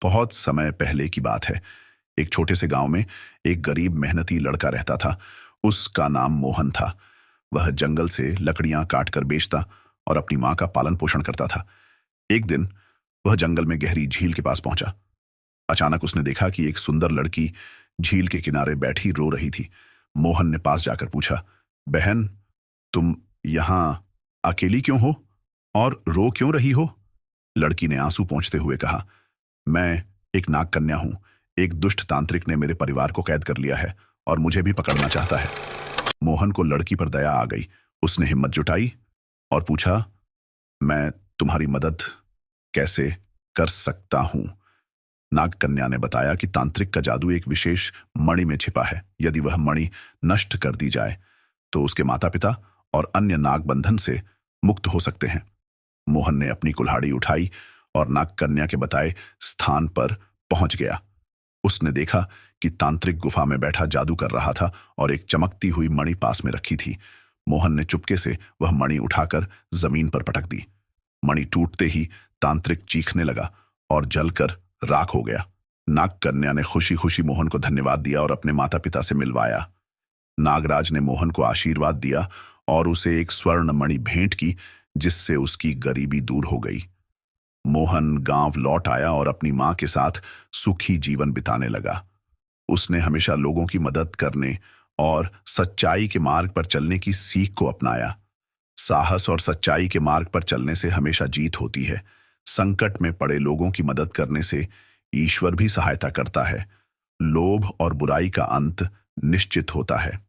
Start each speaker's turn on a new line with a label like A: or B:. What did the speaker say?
A: बहुत समय पहले की बात है। एक छोटे से गांव में एक गरीब मेहनती लड़का रहता था। उसका नाम मोहन था। वह जंगल से लकड़ियां काटकर बेचता और अपनी मां का पालन पोषण करता था। एक दिन वह जंगल में गहरी झील के पास पहुंचा। अचानक उसने देखा कि एक सुंदर लड़की झील के किनारे बैठी रो रही थी। मोहन ने पास जाकर पूछा, बहन, तुम यहां अकेली क्यों हो और रो क्यों रही हो? लड़की ने आंसू पोंछते हुए कहा, मैं एक नाग कन्या हूं। एक दुष्ट तांत्रिक ने मेरे परिवार को कैद कर लिया है और मुझे भी पकड़ना चाहता है। मोहन को लड़की पर दया आ गई। उसने हिम्मत जुटाई और पूछा, मैं तुम्हारी मदद कैसे कर सकता हूं? नाग कन्या ने बताया कि तांत्रिक का जादू एक विशेष मणि में छिपा है। यदि वह मणि नष्ट कर दी जाए तो उसके माता पिता और अन्य नाग बंधन से मुक्त हो सकते हैं। मोहन ने अपनी कुल्हाड़ी उठाई और नाग कन्या के बताए स्थान पर पहुंच गया। उसने देखा कि तांत्रिक गुफा में बैठा जादू कर रहा था और एक चमकती हुई मणि पास में रखी थी। मोहन ने चुपके से वह मणि उठाकर जमीन पर पटक दी। मणि टूटते ही तांत्रिक चीखने लगा और जलकर राख हो गया। नाग कन्या ने खुशी खुशी मोहन को धन्यवाद दिया और अपने माता पिता से मिलवाया। नागराज ने मोहन को आशीर्वाद दिया और उसे एक स्वर्ण मणि भेंट की, जिससे उसकी गरीबी दूर हो गई। मोहन गांव लौट आया और अपनी मां के साथ सुखी जीवन बिताने लगा। उसने हमेशा लोगों की मदद करने और सच्चाई के मार्ग पर चलने की सीख को अपनाया। साहस और सच्चाई के मार्ग पर चलने से हमेशा जीत होती है। संकट में पड़े लोगों की मदद करने से ईश्वर भी सहायता करता है। लोभ और बुराई का अंत निश्चित होता है।